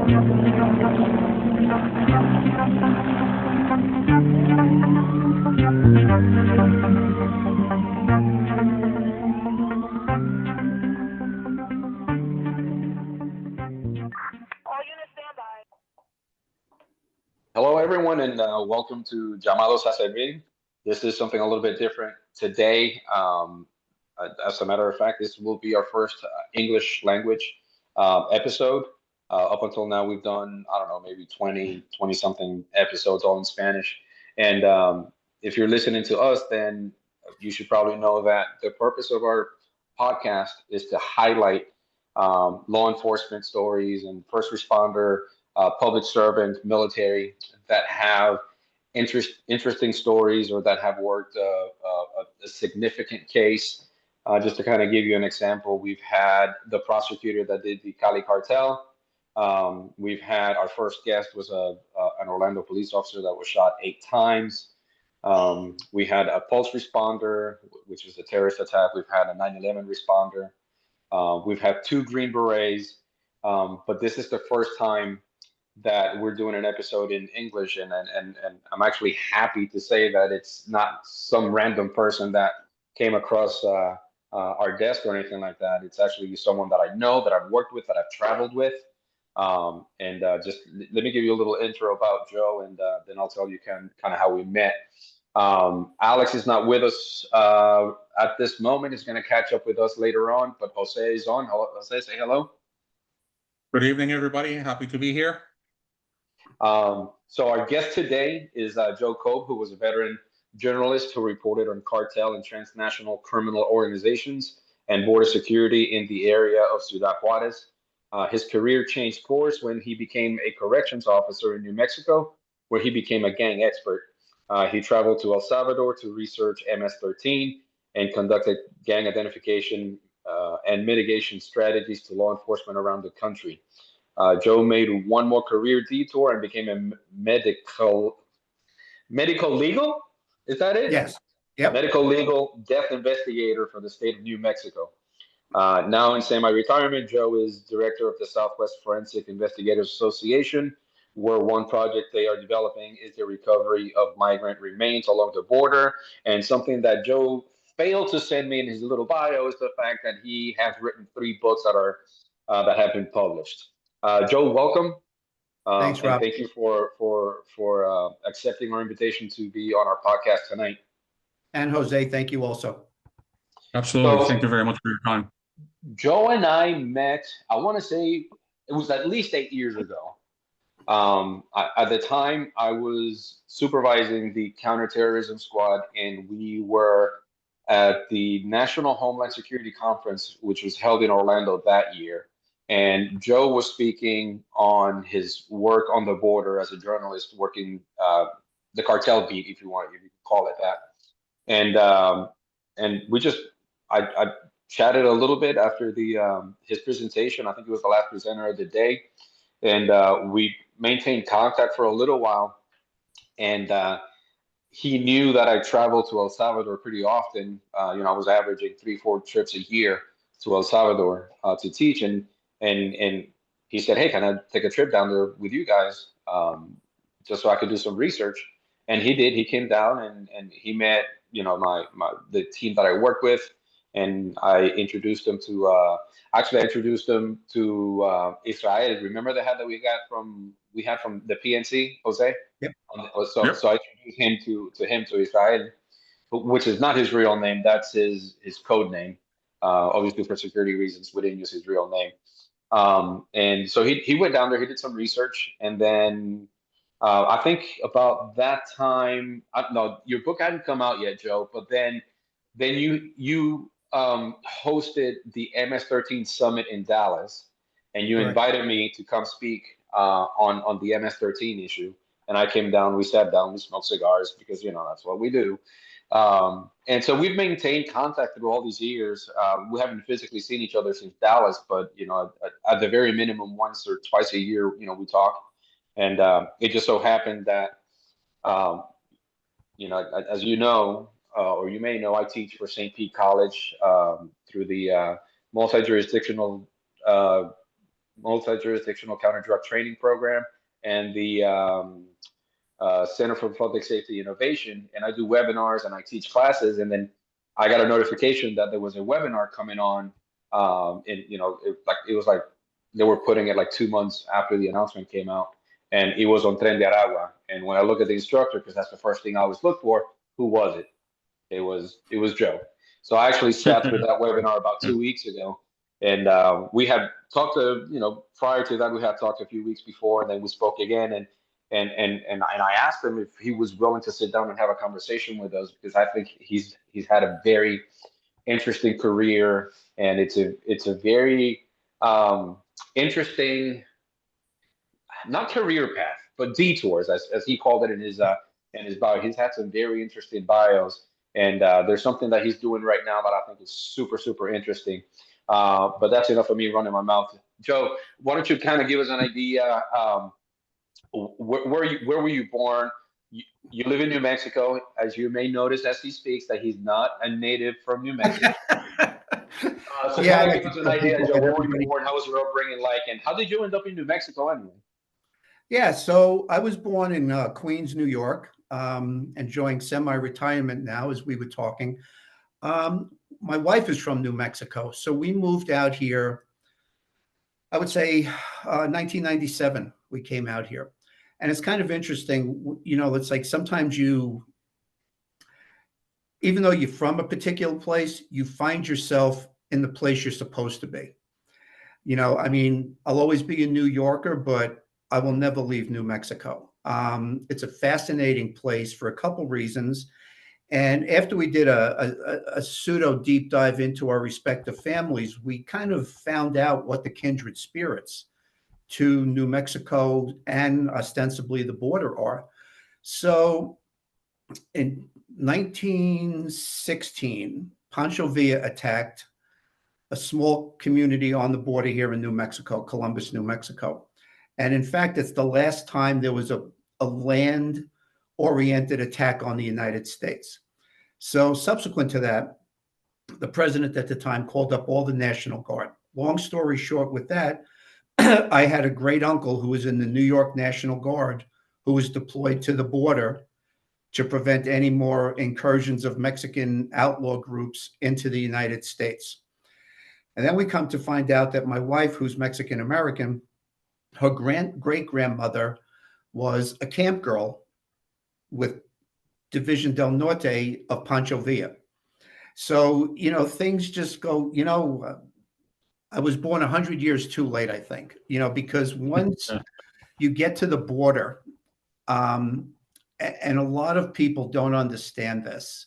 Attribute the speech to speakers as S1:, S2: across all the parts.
S1: Hello, everyone, and welcome to Llamados a Servir. This is something a little bit different today. As a matter of fact, this will be our first English language episode. Up until now, we've done, I don't know, maybe 20 something episodes all in Spanish. And if you're listening to us, then you should probably know that the purpose of our podcast is to highlight law enforcement stories and first responder, public servant, military that have interesting stories or that have worked a significant case. Just to kind of give you an example, we've had the prosecutor that did the Cali cartel. We've had our first guest was an Orlando police officer that was shot 8 times. We had a pulse responder, which was a terrorist attack. We've had a 9/11 responder. We've had 2 Green Berets, but this is the first time that we're doing an episode in English, and I'm actually happy to say that it's not some random person that came across our desk or anything like that. It's actually someone that I know, that I've worked with, that I've traveled with. Just let me give you a little intro about Joe, and then I'll tell you kind of how we met. Alex is not with us at this moment. He's going to catch up with us later on, but Jose is on. Jose, say hello.
S2: Good evening, everybody. Happy to be here.
S1: So our guest today is Joe Kolb, who was a veteran journalist who reported on cartel and transnational criminal organizations and border security in the area of Ciudad Juarez. His career changed course when he became a corrections officer in New Mexico, where he became a gang expert. He traveled to El Salvador to research MS-13 and conducted gang identification and mitigation strategies to law enforcement around the country. Joe made one more career detour and became a medical legal. Is that it?
S3: Yes. Yep.
S1: Medical legal death investigator for the state of New Mexico. Now in semi-retirement, Joe is director of the Southwest Forensic Investigators Association, where one project they are developing is the recovery of migrant remains along the border. And something that Joe failed to send me in his little bio is the fact that he has written 3 books that have been published. Joe, welcome.
S3: Thanks, Rob.
S1: And thank you for accepting our invitation to be on our podcast tonight.
S3: And Jose, thank you also.
S2: Absolutely.
S1: So,
S2: thank you very much for your time.
S1: Joe and I met, I want to say it was at least 8 years ago. At the time, I was supervising the counterterrorism squad, and we were at the National Homeland Security Conference, which was held in Orlando that year. And Joe was speaking on his work on the border as a journalist, working the cartel beat, if you can call it that. And we just, I chatted a little bit after his presentation. I think he was the last presenter of the day, and we maintained contact for a little while. And he knew that I traveled to El Salvador pretty often. I was averaging 3-4 trips a year to El Salvador to teach, and he said, "Hey, can I take a trip down there with you guys, just so I could do some research?" And he did. He came down and he met, the team that I worked with, and I introduced him to. Actually, I introduced him to Israel. Remember the hat that we had from the PNC, Jose?
S3: Yep.
S1: So I introduced him to Israel, which is not his real name. That's his code name. Obviously, for security reasons, we didn't use his real name. And so he went down there, he did some research, and then I think about that time, no, your book hadn't come out yet, Joe, but then you hosted the MS-13 Summit in Dallas, and you invited me to come speak on the MS-13 issue. And I came down, we sat down, we smoked cigars because, that's what we do. And so we've maintained contact through all these years. We haven't physically seen each other since Dallas, but at the very minimum, once or twice a year, we talk. And it just so happened that, as you know, or you may know, I teach for St. Pete College through the multi-jurisdictional multi-jurisdictional counter-drug training program and the Center for Public Safety Innovation, and I do webinars and I teach classes. And then I got a notification that there was a webinar coming on, and it was like they were putting it like 2 months after the announcement came out, and it was on Tren de Aragua. And when I look at the instructor, because that's the first thing I always look for, who was it? It was Joe. So I actually sat through that webinar about 2 weeks ago, and we had talked prior to that we had talked a few weeks before, and then we spoke again, and I asked him if he was willing to sit down and have a conversation with us, because I think he's had a very interesting career, and it's a very interesting, not career path, but detours, as he called it in his bio. He's had some very interesting bios, and there's something that he's doing right now that I think is super, super interesting. But that's enough of me running my mouth. Joe, why don't you kind of give us an idea? Where were you born? You live in New Mexico. As you may notice as he speaks, that he's not a native from New Mexico. So
S3: Yeah,
S1: kind of give us an idea, Joe. Where were you born? How was your upbringing like? And how did you end up in New Mexico anyway?
S3: Yeah, so I was born in Queens, New York, enjoying semi-retirement now as we were talking. My wife is from New Mexico, so we moved out here, I would say 1997, we came out here. And it's kind of interesting, it's like sometimes even though you're from a particular place, you find yourself in the place you're supposed to be. I mean, I'll always be a New Yorker, but I will never leave New Mexico. It's a fascinating place for a couple reasons. And after we did a pseudo deep dive into our respective families, we kind of found out what the kindred spirits to New Mexico and ostensibly the border are. So in 1916, Pancho Villa attacked a small community on the border here in New Mexico, Columbus, New Mexico. And in fact, it's the last time there was a land-oriented attack on the United States. So subsequent to that, the president at the time called up all the National Guard. Long story short with that, I had a great uncle who was in the New York National Guard who was deployed to the border to prevent any more incursions of Mexican outlaw groups into the United States. And then we come to find out that my wife, who's Mexican American, her great-grandmother was a camp girl with Division del Norte of Pancho Villa. So, things just go, I was born 100 years too late, I think, because once you get to the border, and a lot of people don't understand this,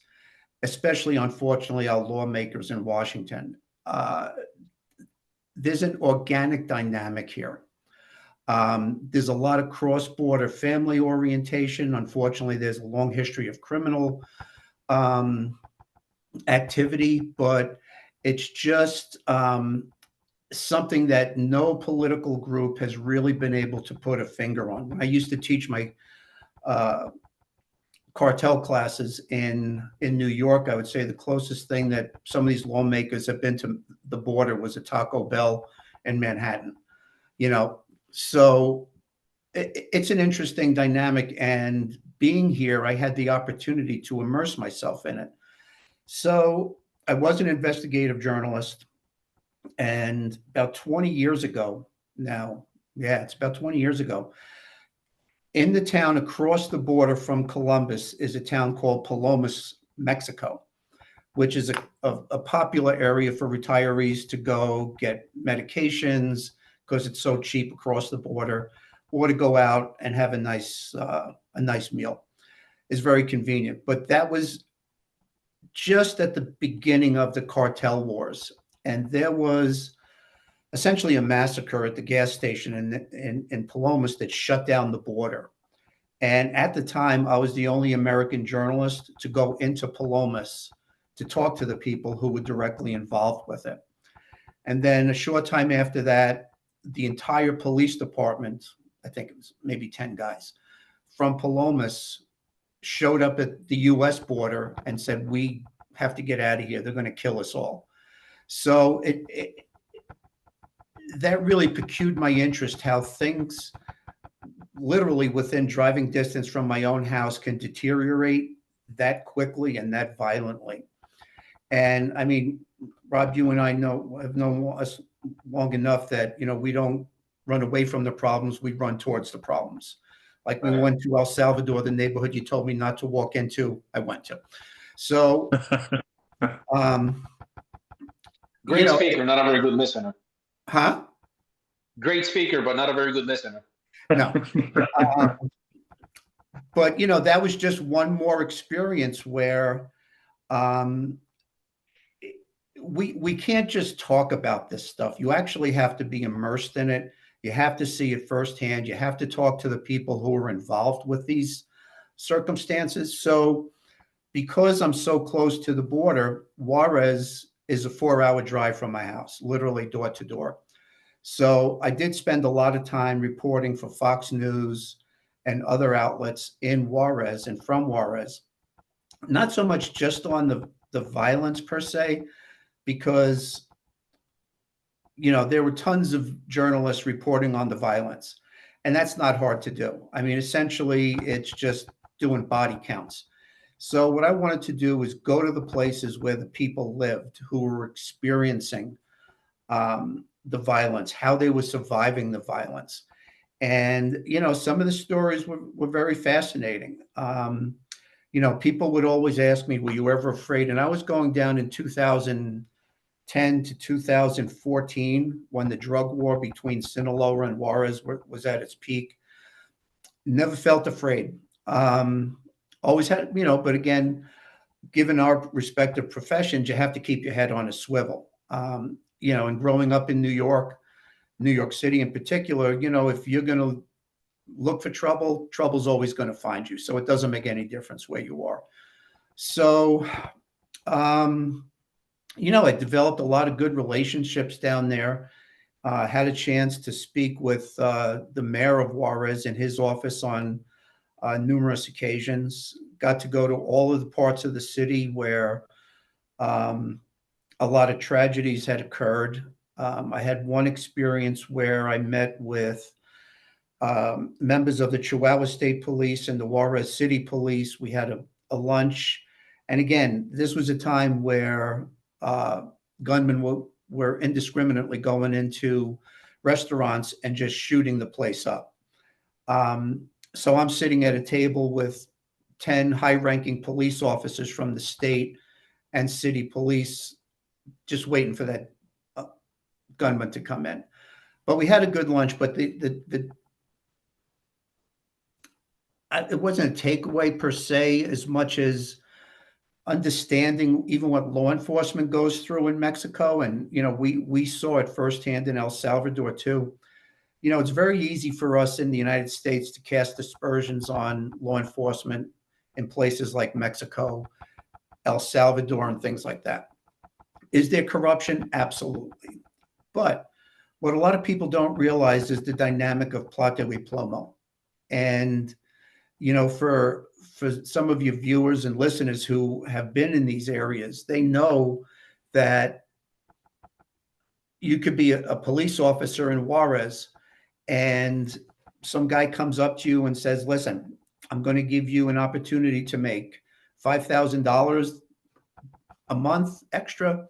S3: especially, unfortunately, our lawmakers in Washington. There's an organic dynamic here. There's a lot of cross-border family orientation. Unfortunately, there's a long history of criminal activity, but it's just something that no political group has really been able to put a finger on. When I used to teach my cartel classes in New York, I would say the closest thing that some of these lawmakers have been to the border was a Taco Bell in Manhattan. So it's an interesting dynamic, and being here, I had the opportunity to immerse myself in it. So I was an investigative journalist, and about 20 years ago now, it's about 20 years ago, in the town across the border from Columbus is a town called Palomas, Mexico, which is a popular area for retirees to go get medications because it's so cheap across the border, or to go out and have a nice meal. It's very convenient. But that was just at the beginning of the cartel wars, and there was essentially a massacre at the gas station in Palomas that shut down the border. And at the time, I was the only American journalist to go into Palomas to talk to the people who were directly involved with it. And then a short time after that, the entire police department, I think it was maybe 10 guys from Palomas, showed up at the US border and said, we have to get out of here. They're going to kill us all. So that really piqued my interest, how things literally within driving distance from my own house can deteriorate that quickly and that violently. And I mean, Rob, you and I have known us long enough that, we don't run away from the problems, we run towards the problems. Like we went to El Salvador, the neighborhood you told me not to walk into, I went to. So,
S1: Great speaker, not a very good listener.
S3: huh?
S1: Great speaker, but not a very good listener.
S3: No. But, that was just one more experience where we can't just talk about this stuff. You actually have to be immersed in it. You have to see it firsthand. You have to talk to the people who are involved with these circumstances. So because I'm so close to the border, Juarez is a 4-hour drive from my house, literally door to door. So I did spend a lot of time reporting for Fox News and other outlets in Juarez and from Juarez, not so much just on the violence per se, because, there were tons of journalists reporting on the violence, and that's not hard to do. I mean, essentially, it's just doing body counts. So what I wanted to do was go to the places where the people lived who were experiencing the violence, how they were surviving the violence. And, some of the stories were very fascinating. People would always ask me, were you ever afraid? And I was going down in 2010 to 2014 when the drug war between Sinaloa and Juarez was at its peak. Never felt afraid. Always had, but again, given our respective professions, you have to keep your head on a swivel. And growing up in New York City in particular, if you're going to look for trouble, trouble's always going to find you. So it doesn't make any difference where you are. So, I developed a lot of good relationships down there. Had a chance to speak with the mayor of Juarez in his office on numerous occasions. Got to go to all of the parts of the city where a lot of tragedies had occurred. I had one experience where I met with members of the Chihuahua State Police and the Juarez City Police. We had a lunch. And again, this was a time where gunmen were indiscriminately going into restaurants and just shooting the place up. So I'm sitting at a table with 10 high-ranking police officers from the state and city police, just waiting for that gunman to come in. But we had a good lunch, but it wasn't a takeaway per se, as much as understanding even what law enforcement goes through in Mexico. And, we saw it firsthand in El Salvador too. It's very easy for us in the United States to cast aspersions on law enforcement in places like Mexico, El Salvador, and things like that. Is there corruption? Absolutely. But what a lot of people don't realize is the dynamic of plata y plomo. And, for some of your viewers and listeners who have been in these areas, they know that you could be a police officer in Juarez and some guy comes up to you and says, listen, I'm going to give you an opportunity to make $5,000 a month extra,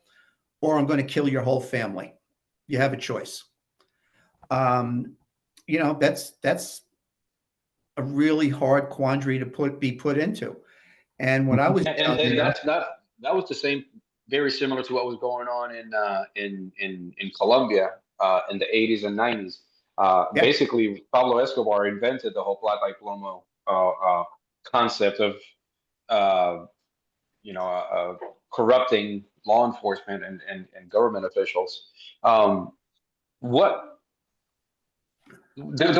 S3: or I'm going to kill your whole family. You have a choice. That's a really hard quandary to be put into. And when I was
S1: and that was the same, very similar to what was going on in Colombia in the 80s and 90s.
S3: Yeah.
S1: Basically, Pablo Escobar invented the whole plata y plomo concept of corrupting law enforcement and government officials. There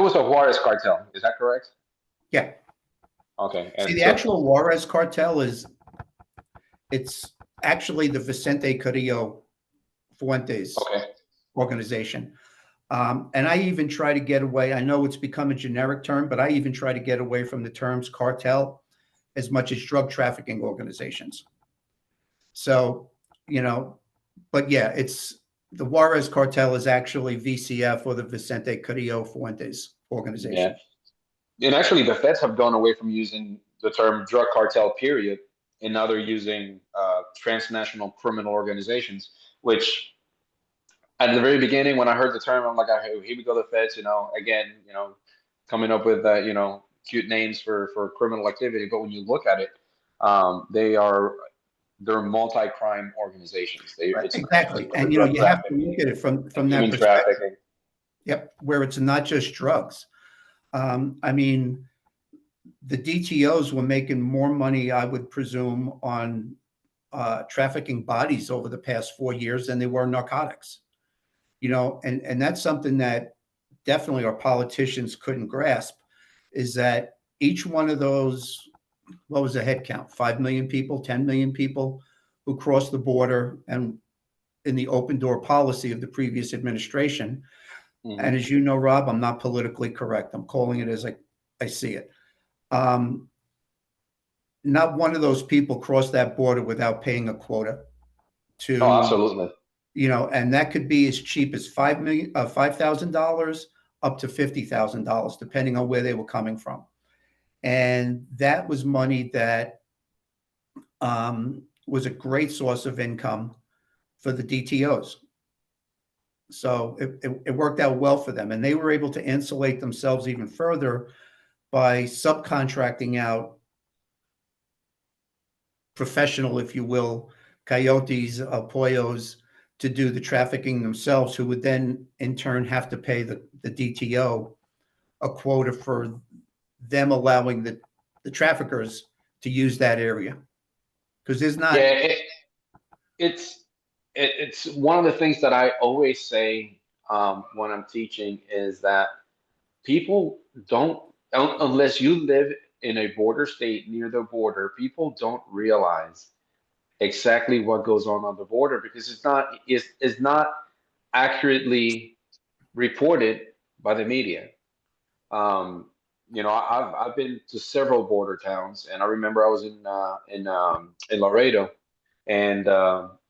S1: was a Juarez cartel, is that correct?
S3: Yeah.
S1: Okay.
S3: See, the actual Juarez cartel it's actually the Vicente Carrillo Fuentes organization. And I even try to get away. I know it's become a generic term, but I even try to get away from the terms cartel as much as drug trafficking organizations. So, but yeah, the Juarez cartel is actually VCF, or the Vicente Carrillo Fuentes
S1: Yeah.
S3: organization.
S1: And actually, the feds have gone away from using the term drug cartel, period, and now they're using transnational criminal organizations, which at the very beginning, when I heard the term, I'm like, oh, here we go, the feds, again, coming up with, cute names for criminal activity. But when you look at it, they're multi-crime organizations.
S3: Right,
S1: It's not just
S3: exactly.
S1: about the
S3: And,
S1: drug
S3: you have to
S1: trafficking
S3: look at it from that
S1: human
S3: perspective.
S1: trafficking.
S3: Yep, where it's not just drugs. I mean, the DTOs were making more money, I would presume, on trafficking bodies over the past 4 years than they were narcotics. And that's something that definitely our politicians couldn't grasp, is that each one of those, what was the head count? 5 million people, 10 million people who crossed the border, and in the open door policy of the previous administration.
S1: Mhm.
S3: And as you know, Rob, I'm not politically correct. I'm calling it as I see it. Not one of those people crossed that border without paying a quota to,
S1: Oh, absolutely.
S3: and that could be as cheap as $5,000 up to $50,000, depending on where they were coming from. And that was money that was a great source of income for the DTOs. So it worked out well for them, and they were able to insulate themselves even further by subcontracting out professional, if you will, coyotes, pollos, to do the trafficking themselves, who would then in turn have to pay the DTO a quota for them allowing the traffickers to use that area. Because there's not.
S1: Yeah, it's one of the things that I always say when I'm teaching is that people don't, unless you live in a border state near the border, people don't realize exactly what goes on the border, because it's not accurately reported by the media. I've been to several border towns, and I remember I was in Laredo, and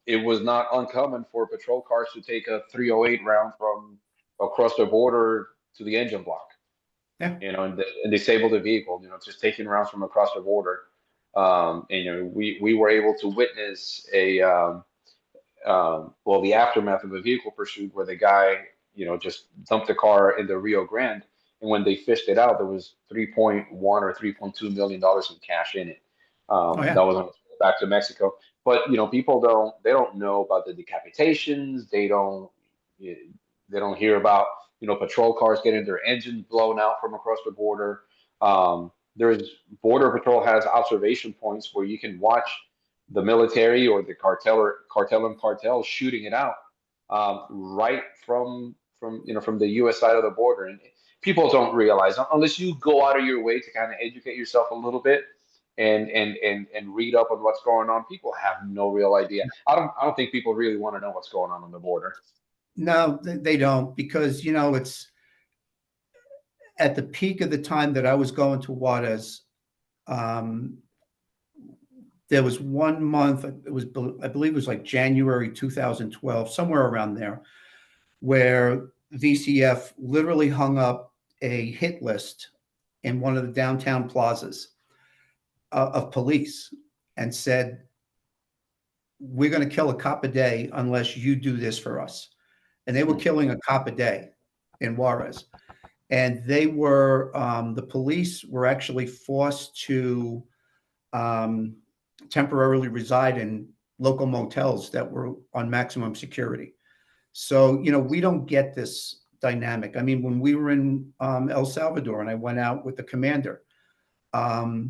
S1: it was not uncommon for patrol cars to take a 308 round from across the border to the engine block.
S3: Yeah.
S1: And disable the vehicle. Just taking rounds from across the border. And we were able to witness the aftermath of a vehicle pursuit where the guy, just dumped the car in the Rio Grande, and when they fished it out, there was 3.1 or 3.2 million dollars in cash in it.
S3: Oh, yeah.
S1: That was on its way back to Mexico. But people don't know about the decapitations. They don't hear about patrol cars getting their engines blown out from across the border. There's Border Patrol has observation points where you can watch the military or the cartel shooting it out, right from the U.S. side of the border. And people don't realize, unless you go out of your way to kind of educate yourself a little bit and read up on what's going on. People have no real idea. I don't think people really want to know what's going on the border.
S3: No, they don't, because it's at the peak of the time that I was going to Juarez. There was 1 month, I believe it was like January 2012, somewhere around there, where VCF literally hung up a hit list in one of the downtown plazas of police and said, "We're going to kill a cop a day unless you do this for us." And they were killing a cop a day in Juarez. And the police were actually forced to temporarily reside in local motels that were on maximum security. So, we don't get this dynamic. I mean, when we were in El Salvador and I went out with the commander, I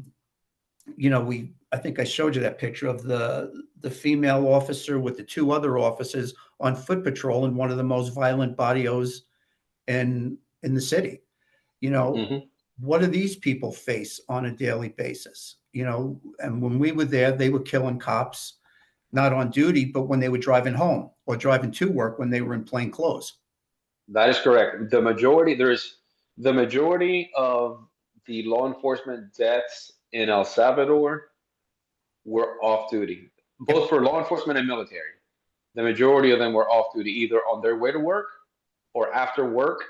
S3: think I showed you that picture of the female officer with the two other officers on foot patrol in one of the most violent barrios in the city. What do these people face on a daily basis? And when we were there, they were killing cops, not on duty, but when they were driving home or driving to work when they were in plain clothes.
S1: That is correct. The majority of the law enforcement deaths in El Salvador were off duty, both for law enforcement and military. the majority of them were off duty, either on their way to work or after work.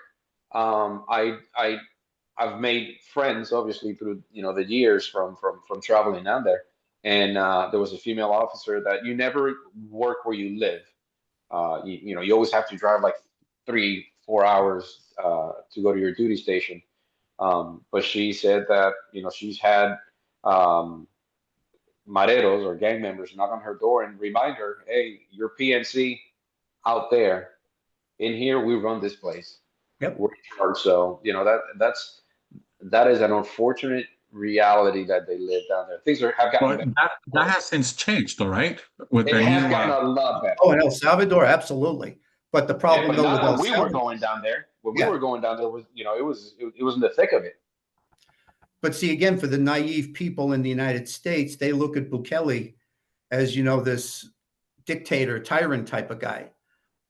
S1: I've made friends, obviously, through the years from traveling down there. And there was a female officer that you never work where you live. You always have to drive like 3-4 hours to go to your duty station. But she said that she's had mareros or gang members knock on her door and remind her, "Hey, you're PNC out there. In here, we run this place.
S3: Yep.
S1: We're in charge." So that is an unfortunate reality that they live down there. Things have gotten
S2: But
S1: better.
S2: that has since changed, though, right? With
S1: It
S2: the
S1: has
S2: new,
S1: gotten a lot better.
S3: Oh, in El Salvador, absolutely. But the
S1: Yeah,
S3: problem
S1: but
S3: though with
S1: not
S3: El
S1: when we were
S3: Salvador,
S1: going down there. When we
S3: yeah.
S1: were going down there was, it was in the thick of it.
S3: But see, again, for the naive people in the United States, they look at Bukele as, this dictator, tyrant type of guy.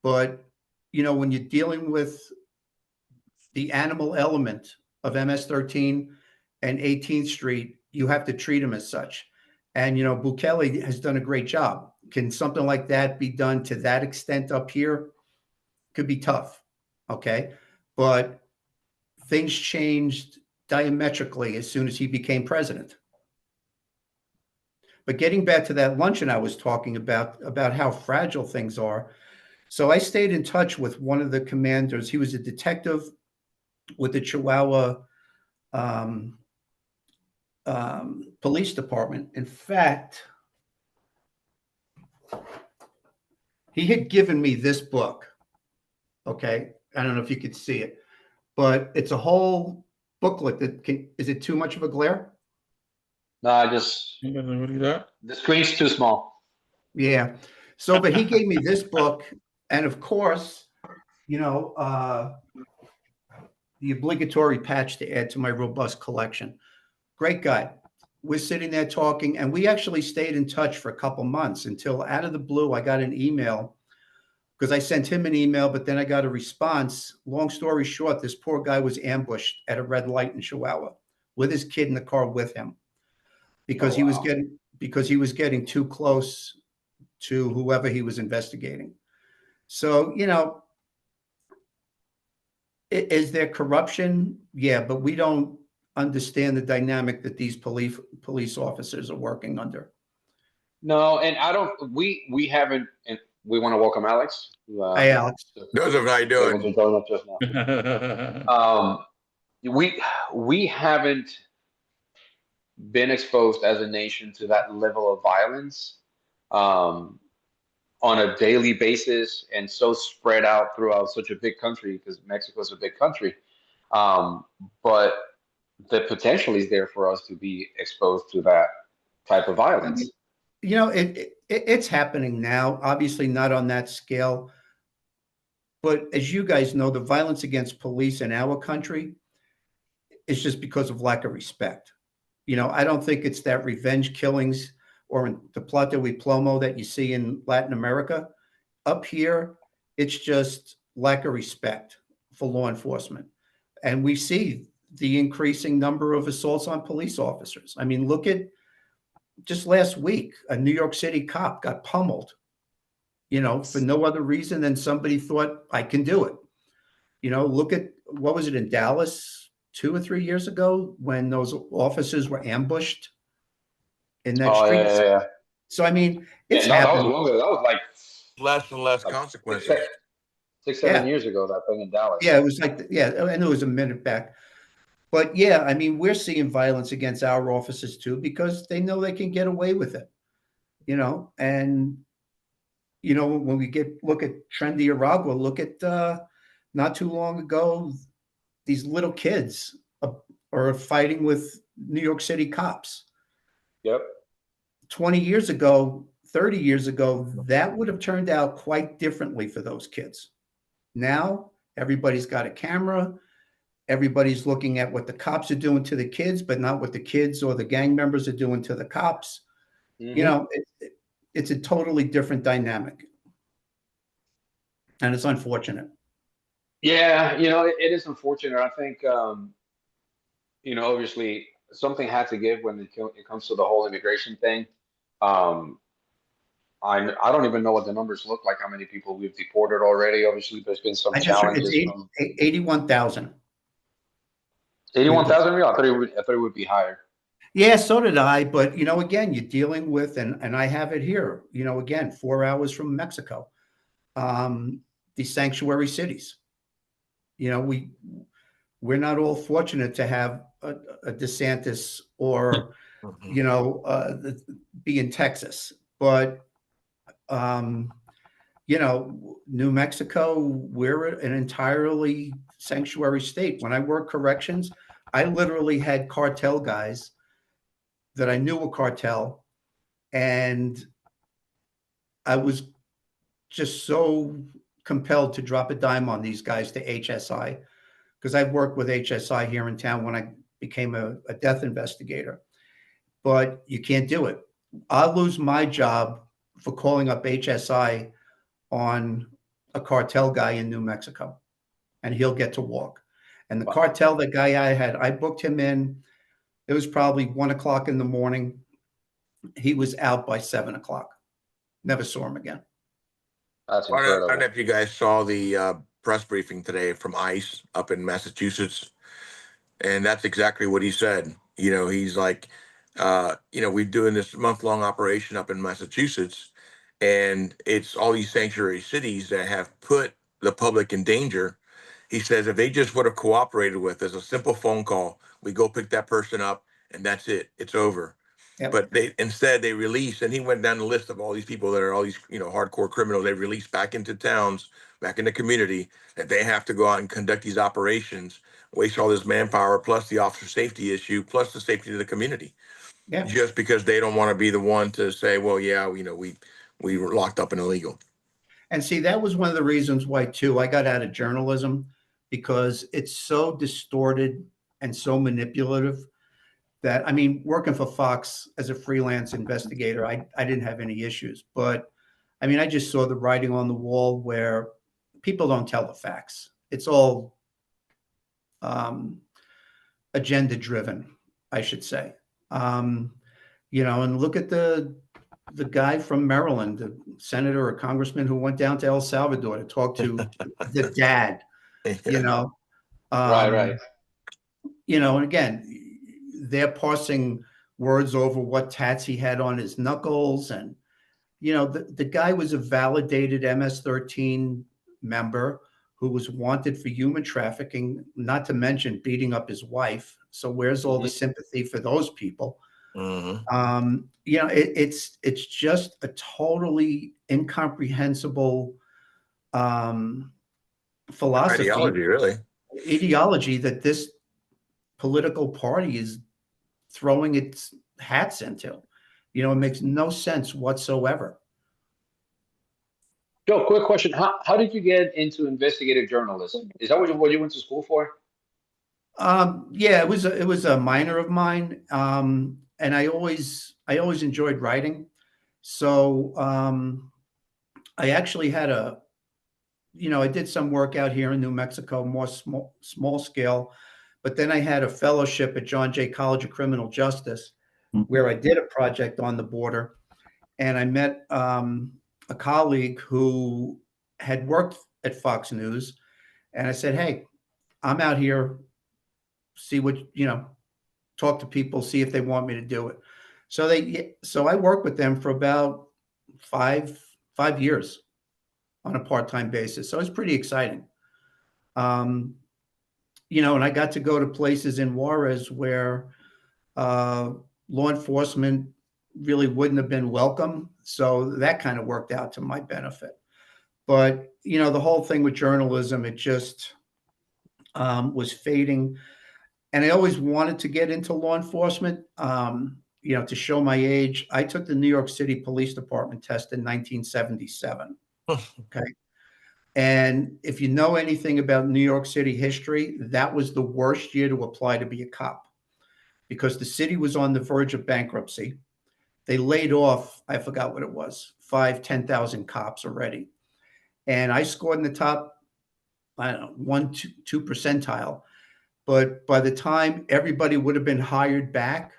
S3: But, when you're dealing with the animal element of MS-13 and 18th Street, you have to treat him as such. And, Bukele has done a great job. Can something like that be done to that extent up here? Could be tough. Okay. But things changed diametrically as soon as he became president. But getting back to that luncheon I was talking about how fragile things are. So I stayed in touch with one of the commanders. He was a detective with the Chihuahua police department. In fact, he had given me this book. Okay. I don't know if you could see it, but it's a whole booklet is it too much of a glare?
S1: No,
S2: what is that?
S1: the screen's too small.
S3: Yeah. So, but he gave me this book, and of course, the obligatory patch to add to my robust collection. Great guy. We're sitting there talking, and we actually stayed in touch for a couple months until out of the blue, I got an email because I sent him an email, but then I got a response. Long story short, this poor guy was ambushed at a red light in Chihuahua with his kid in the car with him because he was getting too close to whoever he was investigating. So, is there corruption? Yeah, but we don't understand the dynamic that these police officers are working under.
S1: No, and I don't. We haven't. And we want to welcome Alex.
S3: Hey, Alex.
S4: Joseph, how you
S1: Able
S4: doing?
S1: to join us just now. We haven't been exposed as a nation to that level of violence on a daily basis, and so spread out throughout such a big country, because Mexico is a big country. But the potential is there for us to be exposed to that type of violence.
S3: It's happening now, obviously not on that scale. But as you guys know, the violence against police in our country is just because of lack of respect. I don't think it's that revenge killings or in the Plata y Plomo that you see in Latin America. Up here, it's just lack of respect for law enforcement. And we see the increasing number of assaults on police officers. I mean, look at just last week, a New York City cop got pummeled, for no other reason than somebody thought I can do it. Look at, what was it in Dallas 2 or 3 years ago when those officers were ambushed in that street.
S1: Yeah.
S3: So, I mean, it's
S1: that was
S3: happening.
S1: longer. That was like
S4: Less and less
S1: Like,
S4: consequences.
S1: 6-7
S3: Yeah.
S1: years ago, that thing in Dallas.
S3: Yeah, it was like, and it was a minute back. But yeah, I mean, we're seeing violence against our officers too, because they know they can get away with it, and, when we look at Trendy Aragua, look at not too long ago, these little kids are fighting with New York City cops.
S1: Yep.
S3: 20 years ago, 30 years ago, that would have turned out quite differently for those kids. Now, everybody's got a camera. Everybody's looking at what the cops are doing to the kids, but not what the kids or the gang members are doing to the cops.
S1: Mhm.
S3: It's a totally different dynamic. And it's unfortunate.
S1: Yeah, it is unfortunate. I think, obviously something had to give when it comes to the whole immigration thing. I don't even know what the numbers look like, how many people we've deported already. Obviously, there's been some
S3: I just heard it's
S1: challenges from
S3: 81,000.
S1: 81,000. I thought it would be higher.
S3: Yeah, so did I. But, again, you're dealing with, and I have it here, again, 4 hours from Mexico, the sanctuary cities. We're not all fortunate to have a DeSantis or, be in Texas. But, New Mexico, we're an entirely sanctuary state. When I worked corrections, I literally had cartel guys that I knew were cartel, and I was just so compelled to drop a dime on these guys to HSI, because I've worked with HSI here in town when I became a death investigator. But you can't do it. I'll lose my job for calling up HSI on a cartel guy in New Mexico, and he'll get to walk. And the cartel, the guy I booked him in. It was probably 1 o'clock in the morning. He was out by 7 o'clock. Never saw him again.
S1: That's
S4: I don't know
S1: incredible.
S4: if you guys saw the press briefing today from ICE up in Massachusetts, and that's exactly what he said. He's like, we're doing this month-long operation up in Massachusetts, and it's all these sanctuary cities that have put the public in danger. He says if they just would have cooperated with us, a simple phone call, we go pick that person up, and that's it. It's over.
S3: Yep.
S4: But instead they release, and he went down the list of all these people that are all these hardcore criminals. They release back into towns, back in the community, that they have to go out and conduct these operations, waste all this manpower, plus the officer safety issue, plus the safety of the community,
S3: Yeah.
S4: just because they don't want to be the one to say, well, yeah, we were locked up and illegal.
S3: And see, that was one of the reasons why, too, I got out of journalism, because it's so distorted and so manipulative that, I mean, working for Fox as a freelance investigator, I didn't have any issues. But, I mean, I just saw the writing on the wall where people don't tell the facts. It's all agenda driven, I should say. And look at the guy from Maryland, the senator or congressman who went down to El Salvador to talk to the dad,
S1: Right.
S3: And again, they're parsing words over what tats he had on his knuckles. And, the guy was a validated MS-13 member who was wanted for human trafficking, not to mention beating up his wife. So where's all the sympathy for those people?
S4: Mm-hmm.
S3: It's just a totally incomprehensible philosophy, ideology that this political party is throwing its hats into. It makes no sense whatsoever.
S1: Joe, quick question. How did you get into investigative journalism? Is that what you went to school for?
S3: Yeah, it was a minor of mine. And I always enjoyed writing. So I actually had I did some work out here in New Mexico, more small scale, but then I had a fellowship at John Jay College of Criminal Justice, where I did a project on the border, and I met a colleague who had worked at Fox News, and I said, "Hey, I'm out here, see what talk to people, see if they want me to do it." So I worked with them for about five years on a part-time basis. So it's pretty exciting. And I got to go to places in Juarez where law enforcement really wouldn't have been welcome. So that kind of worked out to my benefit. But, the whole thing with journalism, it just was fading. And I always wanted to get into law enforcement. To show my age, I took the New York City Police Department test in 1977. Okay. And if you know anything about New York City history, that was the worst year to apply to be a cop, because the city was on the verge of bankruptcy. They laid off, I forgot what it was, 10,000 cops already. And I scored in the top, I don't know, 1-2 percentile. But by the time everybody would have been hired back,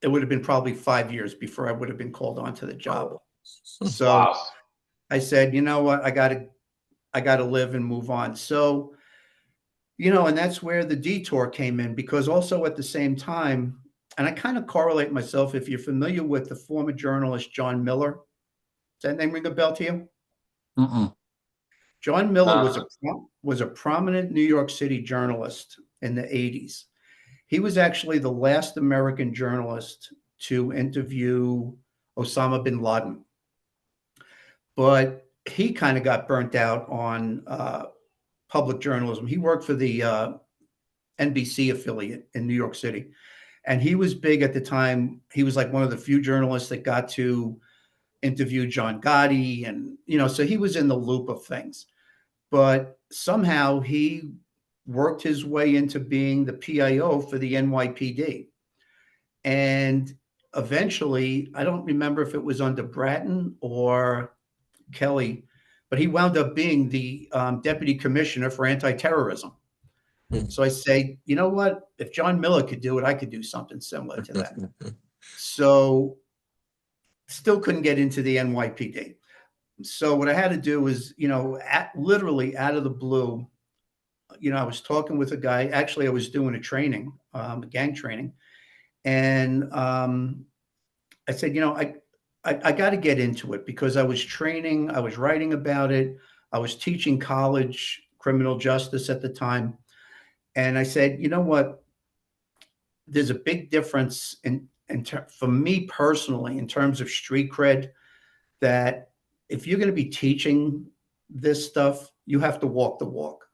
S3: it would have been probably 5 years before I would have been called onto the job. So
S1: Wow.
S3: I said, you know what, I gotta live and move on. So, and that's where the detour came in, because also at the same time, and I kind of correlate myself, if you're familiar with the former journalist John Miller, does that name ring a bell to you?
S2: Mm-mm.
S3: John Miller
S1: Uh,
S3: was a prominent New York City journalist in the 80s. He was actually the last American journalist to interview Osama bin Laden. But he kind of got burnt out on public journalism. He worked for the NBC affiliate in New York City. And he was big at the time. He was like one of the few journalists that got to interview John Gotti. And, so he was in the loop of things. But somehow he worked his way into being the PIO for the NYPD. And eventually, I don't remember if it was under Bratton or Kelly, but he wound up being the deputy commissioner for anti-terrorism. So I say, you know what? If John Miller could do it, I could do something similar to that. So still couldn't get into the NYPD. So what I had to do was, literally out of the blue, I was talking with a guy. Actually, I was doing a training, a gang training. And I said, I got to get into it, because I was training, I was writing about it. I was teaching college criminal justice at the time. And I said, you know what? There's a big difference for me personally, in terms of street cred, that if you're going to be teaching this stuff, you have to walk the walk.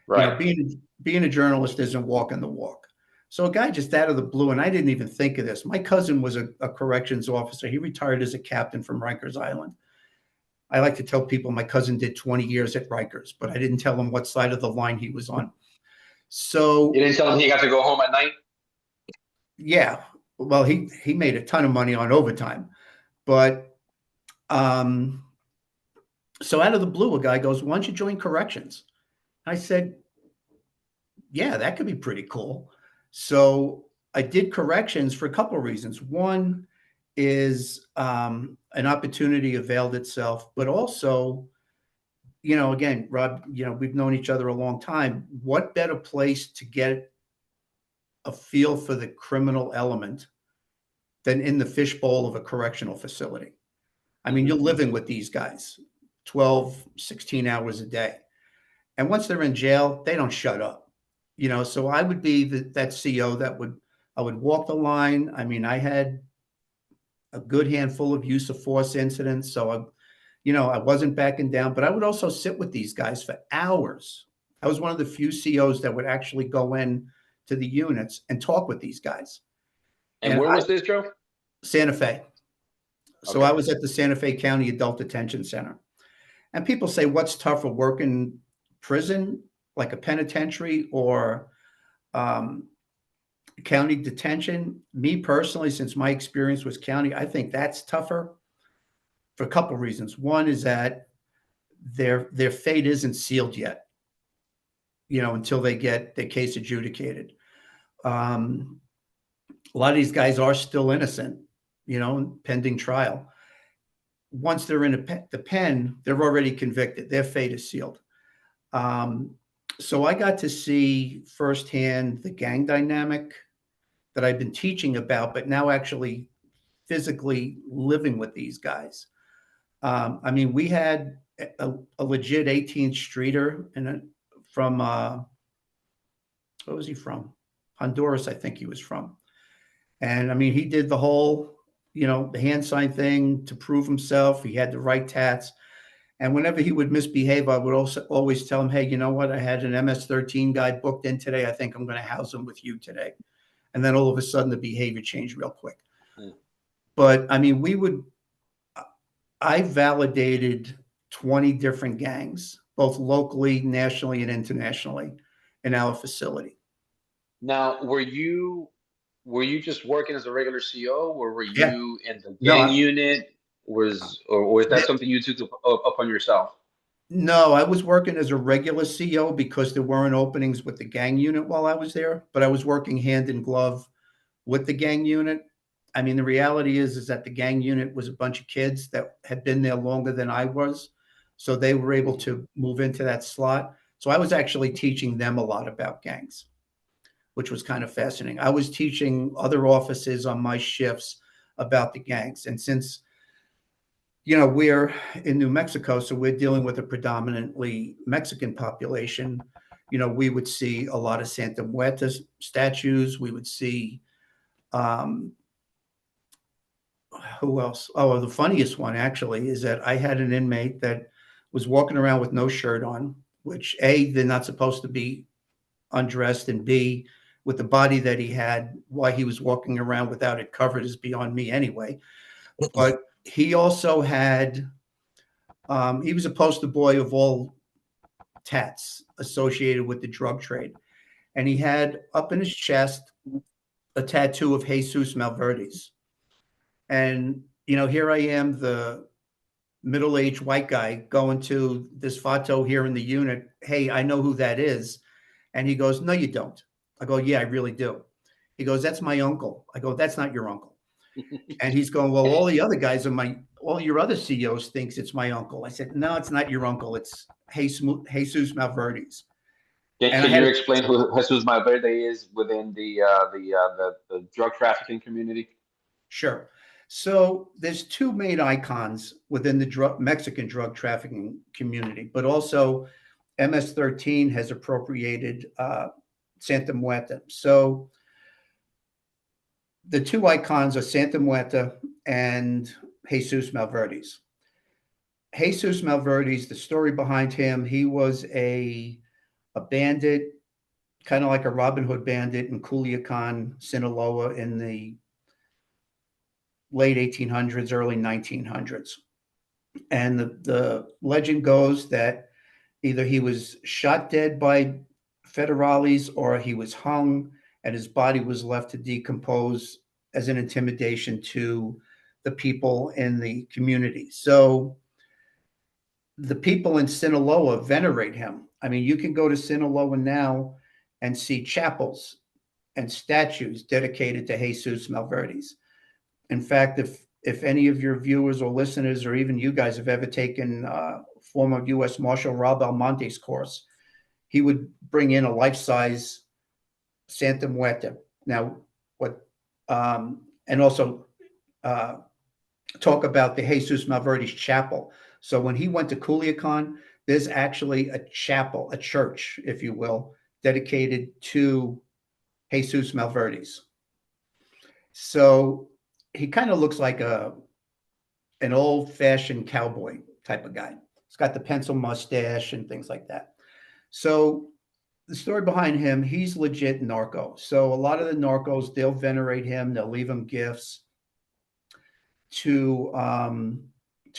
S1: right.
S3: Being a journalist isn't walking the walk. So a guy just out of the blue, and I didn't even think of this. My cousin was a corrections officer. He retired as a captain from Rikers Island. I like to tell people my cousin did 20 years at Rikers, but I didn't tell him what side of the line he was on. So
S1: You didn't tell him he got to go home at night?
S3: yeah, well, he made a ton of money on overtime, but so out of the blue, a guy goes, "Why don't you join corrections?" I said, "Yeah, that could be pretty cool." So I did corrections for a couple of reasons. One is an opportunity availed itself, but also, again, Rob, we've known each other a long time. What better place to get a feel for the criminal element than in the fishbowl of a correctional facility? I mean, you're living with these guys 12, 16 hours a day. And once they're in jail, they don't shut up. So I would be that CO I would walk the line. I mean, I had a good handful of use of force incidents. So I wasn't backing down, but I would also sit with these guys for hours. I was one of the few COs that would actually go in to the units and talk with these guys.
S1: And where was this, Joe?
S3: Santa Fe. So
S1: Okay.
S3: I was at the Santa Fe County Adult Detention Center. And people say, what's tougher, working prison, like a penitentiary, or county detention? Me personally, since my experience was county, I think that's tougher for a couple of reasons. One is that their fate isn't sealed yet, until they get their case adjudicated. A lot of these guys are still innocent, pending trial. Once they're in the pen, they're already convicted. Their fate is sealed. So I got to see firsthand the gang dynamic that I've been teaching about, but now actually physically living with these guys. I mean, we had a legit 18th streeter from, where was he from? Honduras, I think he was from. And I mean, he did the whole, the hand sign thing to prove himself. He had the right tats. And whenever he would misbehave, I would also always tell him, hey, you know what? I had an MS-13 guy booked in today. I think I'm going to house him with you today. And then all of a sudden the behavior changed real quick. But I mean, I validated 20 different gangs, both locally, nationally, and internationally in our facility.
S1: Now, were you just working as a regular CO, or were
S3: Yeah.
S1: you in the
S3: No,
S1: gang unit? Or was that something you took upon yourself?
S3: No, I was working as a regular CO because there weren't openings with the gang unit while I was there, but I was working hand in glove with the gang unit. I mean, the reality is that the gang unit was a bunch of kids that had been there longer than I was. So they were able to move into that slot. So I was actually teaching them a lot about gangs, which was kind of fascinating. I was teaching other officers on my shifts about the gangs. And since, we're in New Mexico, so we're dealing with a predominantly Mexican population, we would see a lot of Santa Muerta statues. We would see, who else? Oh, the funniest one actually is that I had an inmate that was walking around with no shirt on, which A, they're not supposed to be undressed, and B, with the body that he had, why he was walking around without it covered is beyond me anyway. But he also had, he was a poster boy of all tats associated with the drug trade. And he had up in his chest a tattoo of Jesus Malverdes. And, here I am, the middle-aged white guy going to this Fato here in the unit. Hey, I know who that is. And he goes, no, you don't. I go, yeah, I really do. He goes, that's my uncle. I go, that's not your uncle. And he's going, well, all the other guys are all your other CEOs thinks it's my uncle. I said, no, it's not your uncle. It's Jesus Malverdes.
S1: Can you explain who Jesus Malverde is within the drug trafficking community?
S3: Sure. So there's two main icons within the Mexican drug trafficking community, but also MS-13 has appropriated Santa Muerta. So the two icons are Santa Muerta and Jesus Malverdes. Jesus Malverdes, the story behind him, he was a bandit, kind of like a Robin Hood bandit in Culiacan, Sinaloa in the late 1800s, early 1900s. And the legend goes that either he was shot dead by federales or he was hung and his body was left to decompose as an intimidation to the people in the community. So the people in Sinaloa venerate him. I mean, you can go to Sinaloa now and see chapels and statues dedicated to Jesus Malverdes. In fact, if any of your viewers or listeners, or even you guys, have ever taken former U.S. Marshal Rob Almonte's course, he would bring in a life-size Santa Muerta. Now, and also talk about the Jesus Malverdes Chapel. So when he went to Culiacan, there's actually a chapel, a church, if you will, dedicated to Jesus Malverdes. So he kind of looks like an old-fashioned cowboy type of guy. He's got the pencil mustache and things like that. So the story behind him, he's legit narco. So a lot of the narcos, they'll venerate him. They'll leave him gifts to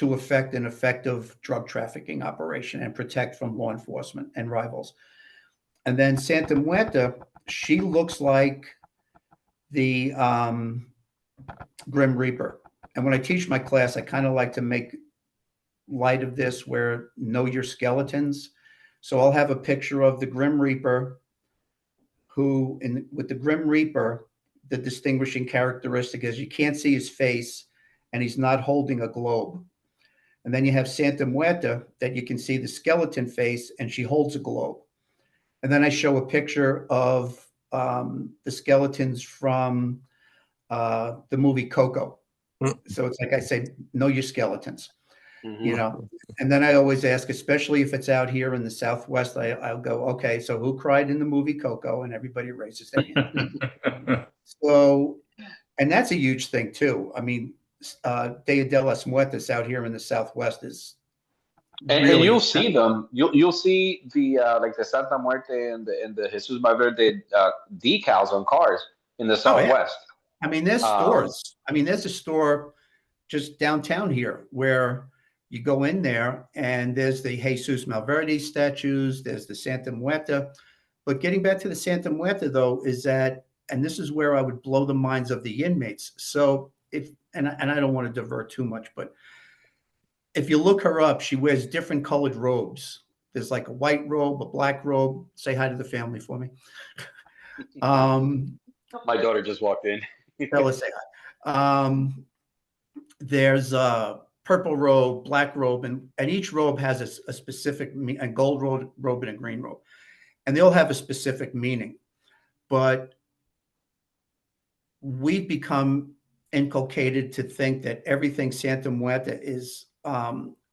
S3: effect an effective drug trafficking operation and protect from law enforcement and rivals. And then Santa Muerta, she looks like the Grim Reaper. And when I teach my class, I kind of like to make light of this, where know your skeletons. So I'll have a picture of the Grim Reaper, who, with the Grim Reaper, the distinguishing characteristic is you can't see his face and he's not holding a globe. And then you have Santa Muerta, that you can see the skeleton face and she holds a globe. And then I show a picture of the skeletons from the movie Coco. So it's like I say, know your skeletons, And then I always ask, especially if it's out here in the Southwest, I'll go, okay, so who cried in the movie Coco? And everybody raises their hand. So, and that's a huge thing too. I mean, Dia de las Muertas out here in the Southwest is
S1: and you'll see them. You'll see the like the Santa Muerte and the Jesus Malverde decals on cars in the Southwest.
S3: Yeah. I mean, there's stores. I mean, there's a store just downtown here where you go in there and there's the Jesus Malverde statues, there's the Santa Muerta. But getting back to the Santa Muerta, though, is that, and this is where I would blow the minds of the inmates. So and I don't want to divert too much, but if you look her up, she wears different colored robes. There's like a white robe, a black robe. Say hi to the family for me.
S1: My daughter just walked in.
S3: Let's say There's a purple robe, black robe, and each robe has a specific, a gold robe and a green robe. And they all have a specific meaning. But we've become inculcated to think that everything Santa Muerta is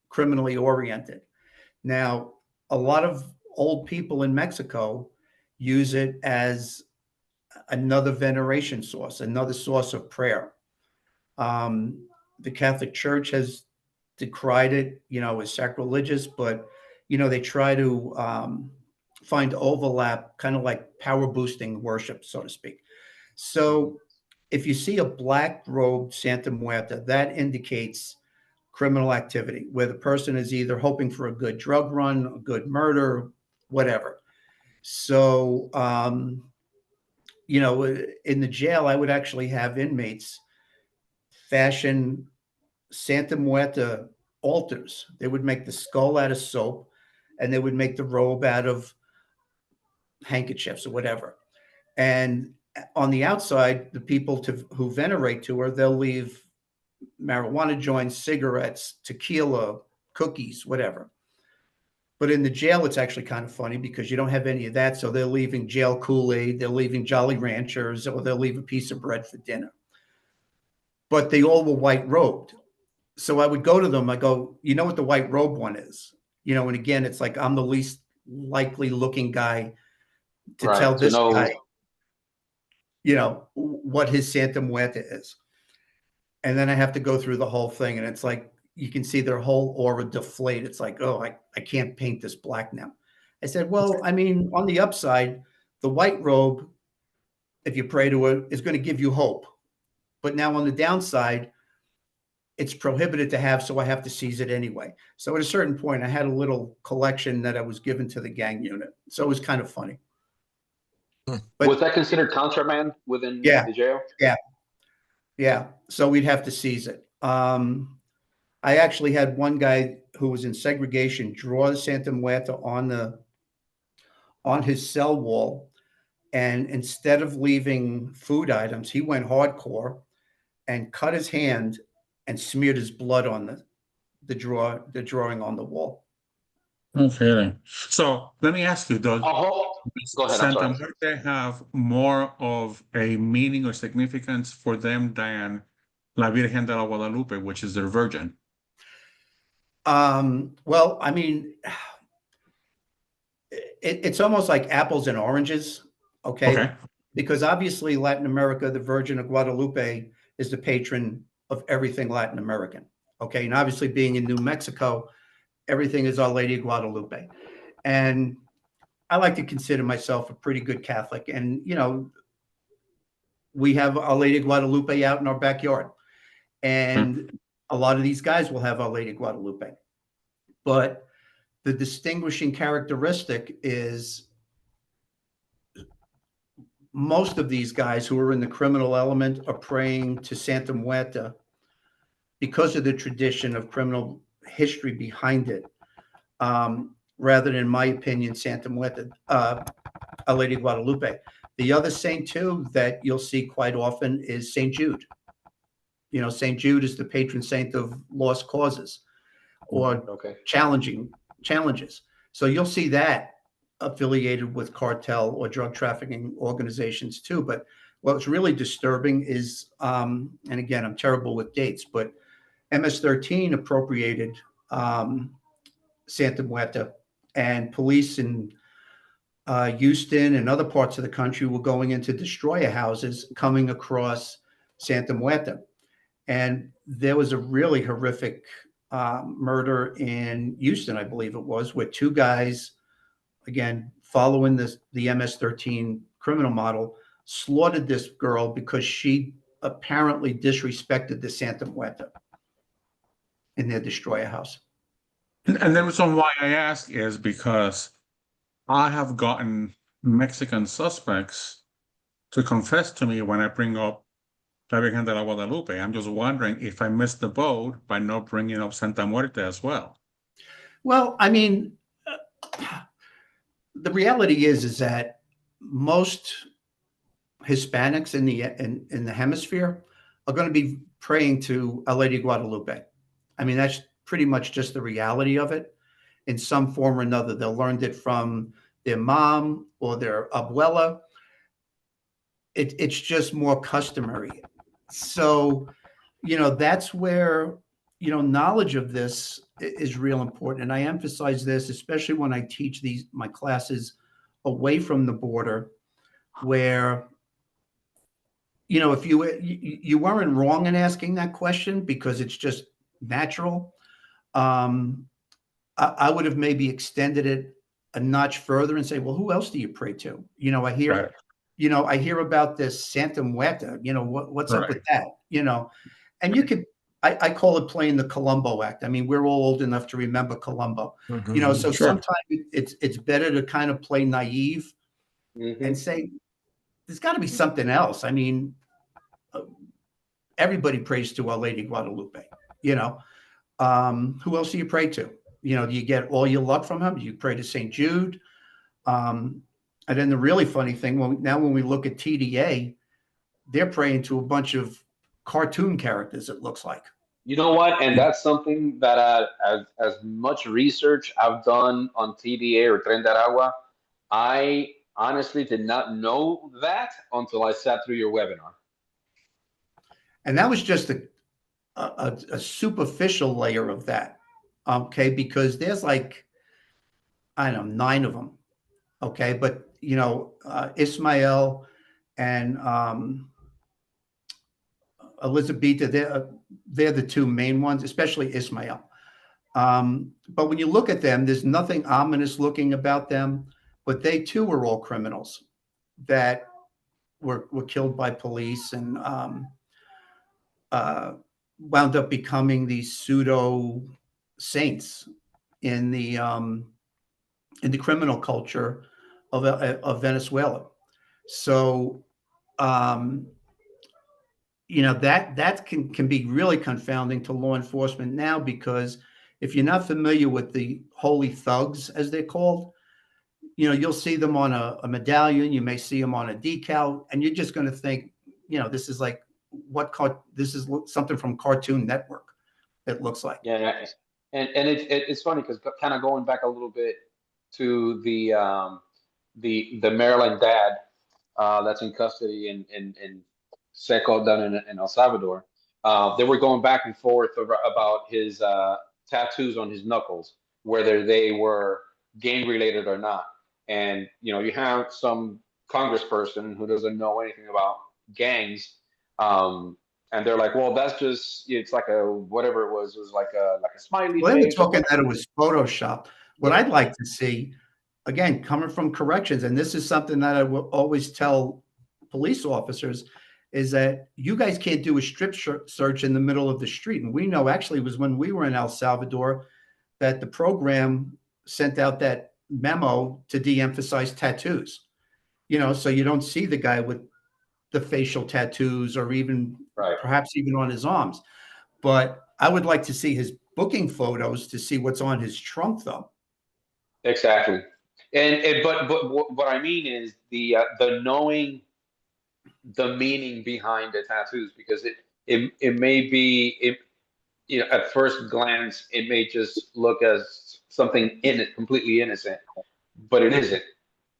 S3: criminally oriented. Now, a lot of old people in Mexico use it as another veneration source, another source of prayer. The Catholic Church has decried it, as sacrilegious, but, they try to find overlap, kind of like power boosting worship, so to speak. So if you see a black robed Santa Muerta, that indicates criminal activity where the person is either hoping for a good drug run, a good murder, whatever. So, in the jail, I would actually have inmates fashion Santa Muerta altars. They would make the skull out of soap and they would make the robe out of handkerchiefs or whatever. And on the outside, the people who venerate to her, they'll leave marijuana joints, cigarettes, tequila, cookies, whatever. But in the jail, it's actually kind of funny because you don't have any of that. So they're leaving jail Kool-Aid, they're leaving Jolly Ranchers, or they'll leave a piece of bread for dinner. But they all were white robed. So I would go to them, I go, you know what the white robe one is? And again, it's like I'm the least likely looking guy to tell this guy, what his Santa Muerta is. And then I have to go through the whole thing. And it's like, you can see their whole aura deflate. It's like, oh, I can't paint this black now. I said, well, I mean, on the upside, the white robe, if you pray to it, is going to give you hope. But now on the downside, it's prohibited to have, so I have to seize it anyway. So at a certain point, I had a little collection that I was given to the gang unit. So it was kind of funny.
S1: But was that considered contraband within the jail?
S3: Yeah. So we'd have to seize it. I actually had one guy who was in segregation draw the Santa Muerta on his cell wall. And instead of leaving food items, he went hardcore and cut his hand and smeared his blood on the drawing on the wall.
S2: Okay. So let me ask you, does
S1: go ahead,
S2: Santa Muerte have more of a meaning or significance for them than La Virgen de la Guadalupe, which is their virgin?
S3: Well, I mean, it's almost like apples and oranges, okay? Because obviously Latin America, the Virgin of Guadalupe is the patron of everything Latin American, okay? And obviously being in New Mexico, everything is Our Lady of Guadalupe. And I like to consider myself a pretty good Catholic. And, we have Our Lady of Guadalupe out in our backyard. And a lot of these guys will have Our Lady of Guadalupe. But the distinguishing characteristic is most of these guys who are in the criminal element are praying to Santa Muerta because of the tradition of criminal history behind it. Rather than, in my opinion, Santa Muerta, Our Lady of Guadalupe. The other saint, too, that you'll see quite often is St. Jude. St. Jude is the patron saint of lost causes or challenges. So you'll see that affiliated with cartel or drug trafficking organizations, too. But what's really disturbing is, and again, I'm terrible with dates, but MS-13 appropriated Santa Muerta, and police in Houston and other parts of the country were going into destroyer houses coming across Santa Muerta. And there was a really horrific murder in Houston, I believe it was, where two guys, again, following the MS-13 criminal model, slaughtered this girl because she apparently disrespected the Santa Muerta in their destroyer house.
S2: And the reason why I ask is because I have gotten Mexican suspects to confess to me when I bring up La Virgen de la Guadalupe. I'm just wondering if I missed the boat by not bringing up Santa Muerte as well.
S3: Well, I mean, the reality is that most Hispanics in the hemisphere are going to be praying to Our Lady of Guadalupe. I mean, that's pretty much just the reality of it in some form or another. They learned it from their mom or their abuela. It's just more customary. So, that's where, knowledge of this is real important. And I emphasize this, especially when I teach my classes away from the border, where, if you weren't wrong in asking that question because it's just natural. I would have maybe extended it a notch further and say, well, who else do you pray to? I hear,
S2: Right.
S3: I hear about this Santa Muerta, what's up with
S2: Right.
S3: that, and you could, I call it playing the Columbo act. I mean, we're all old enough to remember Columbo, so
S2: Sure.
S3: sometimes it's better to kind of play naive and
S1: Hmm.
S3: say, there's got to be something else. I mean, everybody prays to Our Lady Guadalupe, who else do you pray to? Do you get all your luck from him? Do you pray to St. Jude? And then the really funny thing, when we look at TDA, they're praying to a bunch of cartoon characters, it looks like.
S1: You know what? And that's something that as much research I've done on TDA or Tren de Aragua, I honestly did not know that until I sat through your webinar.
S3: And that was just a superficial layer of that, okay? Because there's like, I don't know, 9 of them, okay? But, Ismael and Elizabeth, they're the 2 main ones, especially Ismael. But when you look at them, there's nothing ominous looking about them, but they too were all criminals that were killed by police and wound up becoming these pseudo saints in the criminal culture of Venezuela. So, that can be really confounding to law enforcement now, because if you're not familiar with the holy thugs, as they're called, you'll see them on a medallion, you may see them on a decal, and you're just going to think, this is like this is something from Cartoon Network. It looks like.
S1: Yeah, and it's funny because kind of going back a little bit to the Maryland dad that's in custody in Seco down in El Salvador. They were going back and forth about his tattoos on his knuckles, whether they were gang related or not. And you have some congressperson who doesn't know anything about gangs, and they're like, well, that's just, it's like a whatever it was like a smiley
S3: Well, they were
S1: face or
S3: talking that
S1: whatever.
S3: it was Photoshop. What
S1: Yeah.
S3: I'd like to see, again, coming from corrections, and this is something that I will always tell police officers, is that you guys can't do a strip search in the middle of the street. And we know, actually, it was when we were in El Salvador that the program sent out that memo to de-emphasize tattoos, so you don't see the guy with the facial tattoos or even
S1: Right.
S3: perhaps even on his arms. But I would like to see his booking photos to see what's on his trunk, though.
S1: Exactly. But what I mean is the knowing the meaning behind the tattoos, because it may be, at first glance it may just look as something completely innocent, but it isn't.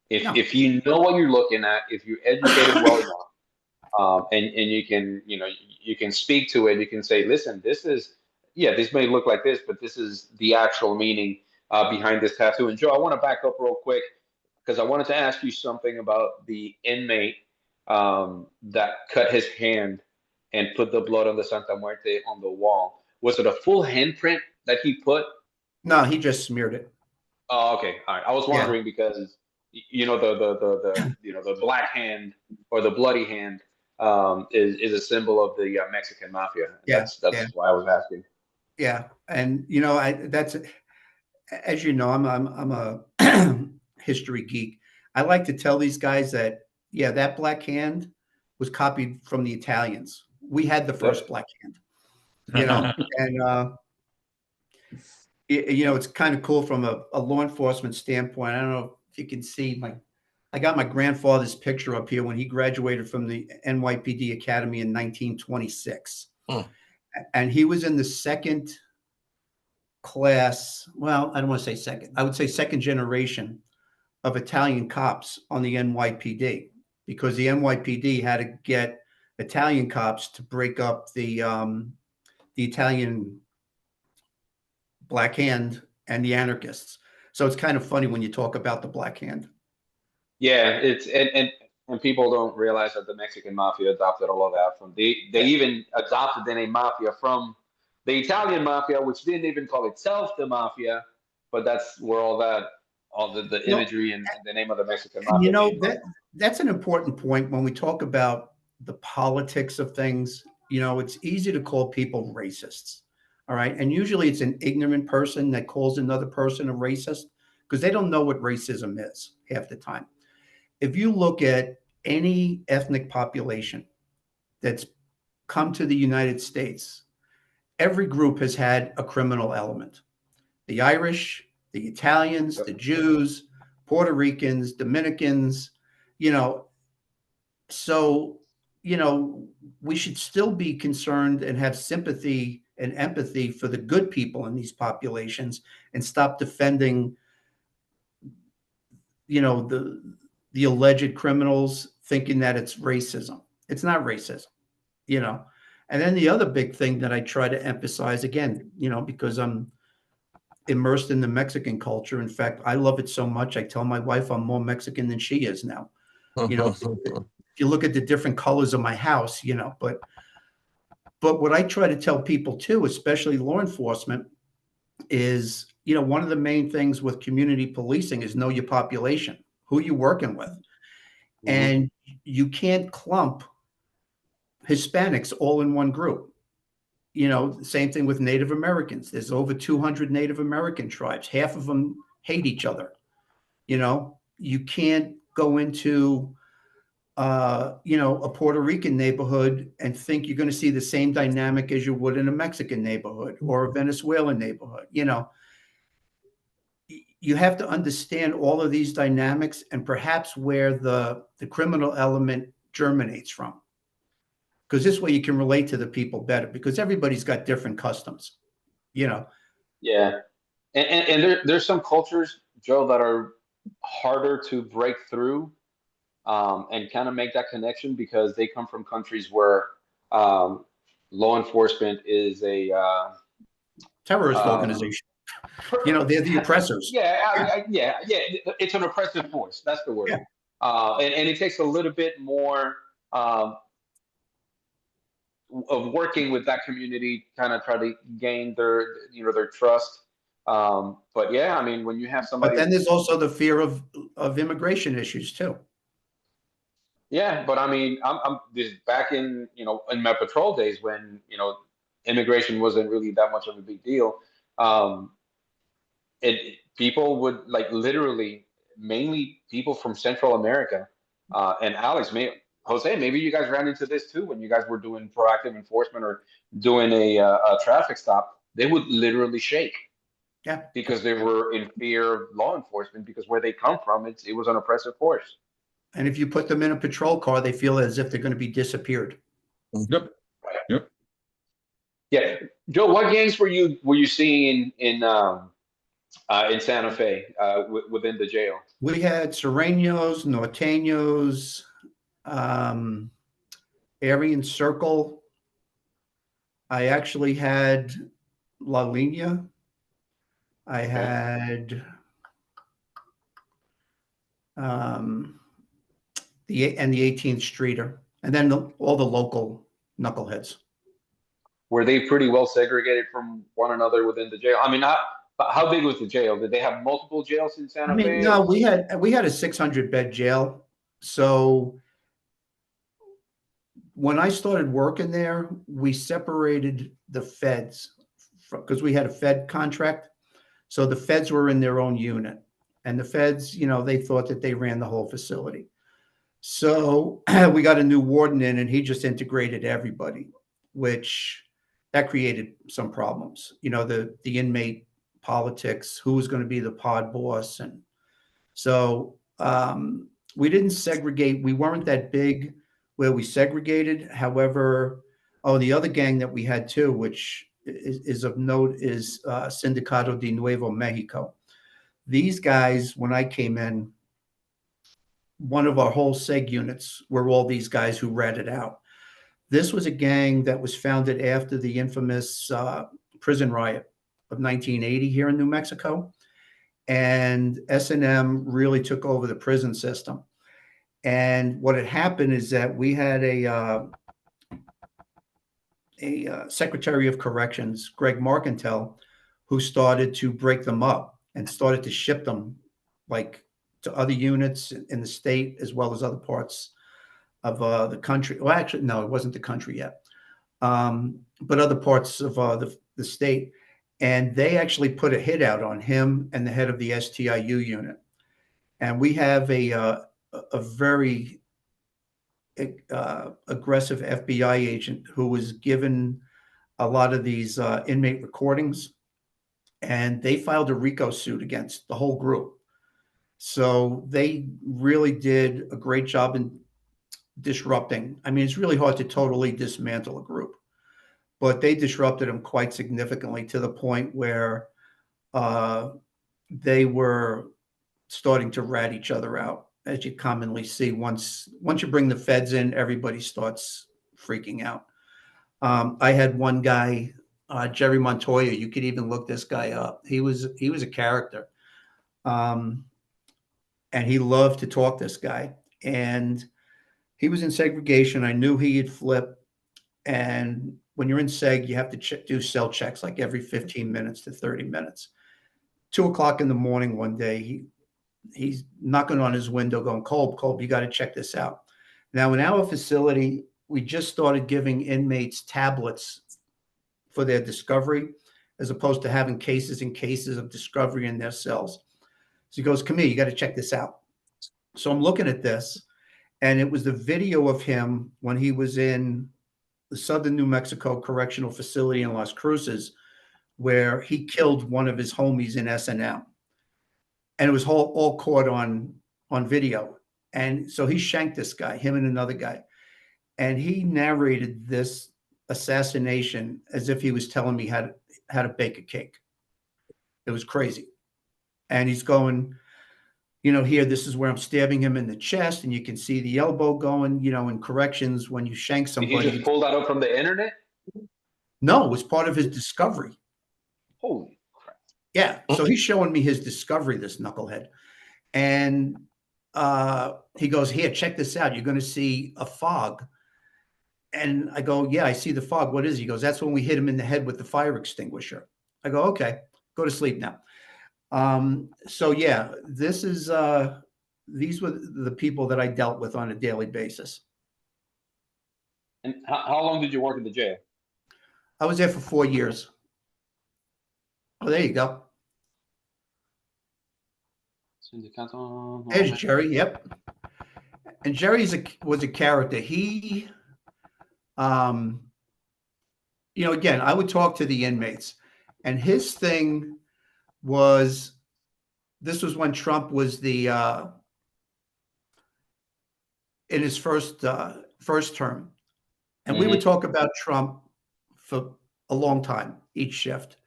S3: No.
S1: If you know what you're looking at, if you're educated well enough, and you can, you can speak to it, you can say, listen, this may look like this, but this is the actual meaning behind this tattoo. And Joe, I want to back up real quick because I wanted to ask you something about the inmate that cut his hand and put the blood on the Santa Muerte on the wall. Was it a full handprint that he put?
S3: No, he just smeared it.
S1: Oh, okay. All right. I was
S3: Yeah.
S1: wondering because the black hand or the bloody hand is a symbol of the Mexican mafia.
S3: Yeah,
S1: That's
S3: yeah.
S1: why I was asking.
S3: Yeah. And that's, as you know, I'm a history geek. I like to tell these guys that, that black hand was copied from the Italians. We had the first
S1: Yep.
S3: black hand, and it's kind of cool from a law enforcement standpoint. I don't know if you can see I got my grandfather's picture up here when he graduated from the NYPD Academy in 1926.
S4: Hmm.
S3: And he was in the second class. Well, I don't want to say second. I would say second generation of Italian cops on the NYPD, because the NYPD had to get Italian cops to break up the Italian Black Hand and the anarchists. So it's kind of funny when you talk about the Black Hand.
S1: Yeah, it's and people don't realize that the Mexican mafia adopted all of that from they even adopted the name mafia from the Italian mafia, which didn't even call itself the mafia, but that's where all the imagery and the name of the Mexican
S3: And you
S1: mafia
S3: know
S1: came from.
S3: that's an important point when we talk about the politics of things. You know, it's easy to call people racists. All right. And usually it's an ignorant person that calls another person a racist because they don't know what racism is half the time. If you look at any ethnic population that's come to the United States, every group has had a criminal element. The Irish, the Italians, the Jews, Puerto Ricans, Dominicans, you know, so, you know, we should still be concerned and have sympathy and empathy for the good people in these populations and stop defending, you know, the alleged criminals thinking that it's racism. It's not racism, you know. And then the other big thing that I try to emphasize again, you know, because I'm immersed in the Mexican culture. In fact, I love it so much. I tell my wife I'm more Mexican than she is now. You know, if you look at the different colors of my house, you know, but what I try to tell people too, especially law enforcement, is, you know, one of the main things with community policing is know your population, who you're working with.
S1: Mhm.
S3: And you can't clump Hispanics all in one group. You know, same thing with Native Americans. There's over 200 Native American tribes. Half of them hate each other. You know, you can't go into, you know, a Puerto Rican neighborhood and think you're going to see the same dynamic as you would in a Mexican neighborhood or a Venezuelan neighborhood. You know, you have to understand all of these dynamics and perhaps where the criminal element germinates from. Because this way you can relate to the people better because everybody's got different customs, you know.
S1: Yeah, and there's some cultures, Joe, that are harder to break through and kind of make that connection because they come from countries where um, law enforcement is a
S3: Terrorist
S1: um,
S3: organization. You know, they're the oppressors.
S1: yeah, it's an oppressive force. That's the word.
S3: Yeah.
S1: And it takes a little bit more um, of working with that community, kind of try to gain their trust. But yeah, I mean, when you have
S3: But
S1: somebody,
S3: then there's also the fear of immigration issues too.
S1: yeah, but I mean, I'm this back in in my patrol days when immigration wasn't really that much of a big deal. Um, people would like literally mainly people from Central America. And Alex, Jose, maybe you guys ran into this too when you guys were doing proactive enforcement or doing a traffic stop. They would literally shake
S3: Yeah.
S1: because they were in fear of law enforcement because where they come from, it was an oppressive force.
S3: And if you put them in a patrol car, they feel as if they're going to be disappeared.
S2: Yep. Yep.
S1: Yeah, Joe, what gangs were you seeing in Santa Fe within the jail?
S3: We had Sureños, Norteños, Aryan Circle. I actually had La Línea. I had the 18th Streeter, and then all the local knuckleheads.
S1: Were they pretty well segregated from one another within the jail? I mean, how big was the jail? Did they have multiple jails in Santa
S3: I mean,
S1: Fe?
S3: no, we had a 600-bed jail. So when I started working there, we separated the feds because we had a Fed contract. So the feds were in their own unit, and the feds, you know, they thought that they ran the whole facility. So we got a new warden in, and he just integrated everybody, which that created some problems. You know, the inmate politics, who was going to be the pod boss, and so we didn't segregate. We weren't that big where we segregated. However, oh, the other gang that we had too, which is of note, is Sindicato de Nuevo Mexico. These guys, when I came in, one of our whole seg units were all these guys who ratted out. This was a gang that was founded after the infamous prison riot of 1980 here in New Mexico. And S&M really took over the prison system. And what had happened is that we had a Secretary of Corrections, Greg Marcantel, who started to break them up and started to ship them like to other units in the state as well as other parts of the country. Well, actually, no, it wasn't the country yet, but other parts of the state. And they actually put a hit out on him and the head of the STIU unit. And we have a very aggressive FBI agent who was given a lot of these inmate recordings, and they filed a RICO suit against the whole group. So they really did a great job in disrupting. I mean, it's really hard to totally dismantle a group, but they disrupted them quite significantly to the point where they were starting to rat each other out, as you commonly see. Once you bring the feds in, everybody starts freaking out. I had one guy, Jerry Montoya. You could even look this guy up. He was a character, and he loved to talk, this guy. And he was in segregation. I knew he had flipped. And when you're in seg, you have to do cell checks like every 15 minutes to 30 minutes. 2:00 in the morning one day, he's knocking on his window going, Kolb, you got to check this out. Now, in our facility, we just started giving inmates tablets for their discovery, as opposed to having cases and cases of discovery in their cells. So he goes, come here, you got to check this out. So I'm looking at this, and it was the video of him when he was in the Southern New Mexico Correctional Facility in Las Cruces, where he killed one of his homies in S&M. And it was all caught on video. And so he shanked this guy, him and another guy. And he narrated this assassination as if he was telling me how to bake a cake. It was crazy. And he's going, here, this is where I'm stabbing him in the chest, and you can see the elbow going, in corrections when you shank somebody.
S1: Did he just pull that up from the internet?
S3: No, it was part of his discovery.
S1: Holy crap.
S3: Yeah. So he's showing me his discovery, this knucklehead. And he goes, here, check this out. You're going to see a fog. And I go, yeah, I see the fog. What is it? He goes, that's when we hit him in the head with the fire extinguisher. I go, okay, go to sleep now. So yeah, these were the people that I dealt with on a daily basis.
S1: And how long did you work in the jail?
S3: I was there for 4 years. Oh, there you go. There's Jerry. Yep. And Jerry was a character. He, again, I would talk to the inmates, and his thing was, this was when Trump was in his first term. And we would talk about Trump for a long time, each shift.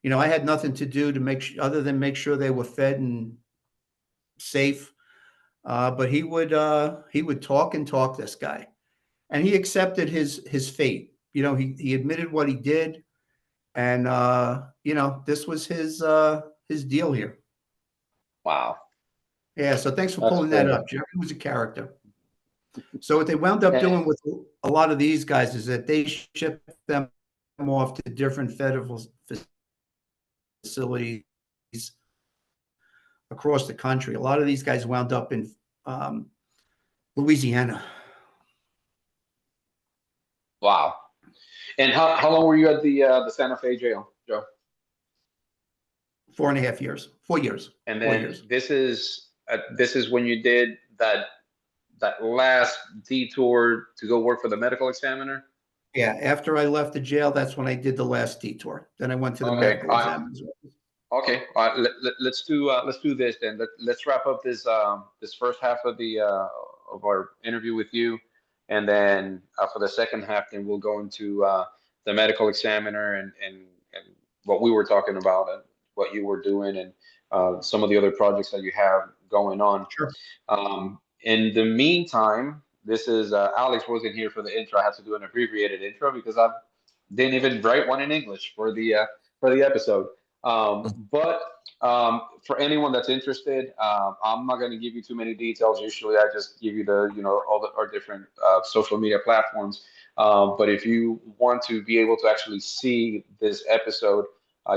S3: I had nothing to do to other than make sure they were fed and safe. But he would talk and talk, this guy, and he accepted his fate. He admitted what he did, and this was his deal here.
S1: Wow.
S3: Yeah. So thanks for pulling that up. Jerry was a character. So what they wound up doing with a lot of these guys is that they shipped them off to different federal facilities across the country. A lot of these guys wound up in Louisiana.
S1: Wow. And how long were you at the Santa Fe jail, Joe?
S3: 4.5 years. 4 years.
S1: And then this is when you did that last detour to go work for the medical examiner?
S3: Yeah, after I left the jail, that's when I did the last detour. Then I went to the medical examiner's office.
S1: Okay, let's do this then. Let's wrap up this first half of the of our interview with you, and then for the second half, then we'll go into the medical examiner and what we were talking about and what you were doing and some of the other projects that you have going on.
S3: Sure.
S1: In the meantime, this is Alex wasn't here for the intro. I had to do an abbreviated intro because I didn't even write one in English for the episode. But for anyone that's interested, I'm not going to give you too many details. Usually, I just give you all our different social media platforms. But if you want to be able to actually see this episode,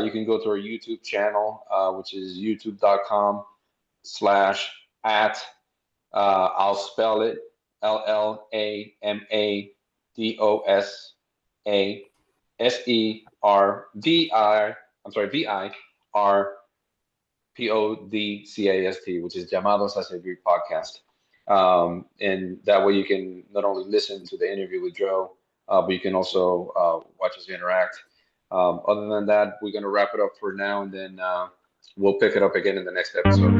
S1: you can go to our YouTube channel, which is youtube.com/at I'll spell it LLAMADOSASERVI. I'm sorry, VIRPODCAST, which is Llamados a Servir podcast. And that way you can not only listen to the interview with Joe, but you can also watch us interact. Other than that, we're going to wrap it up for now, and then we'll pick it up again in the next episode.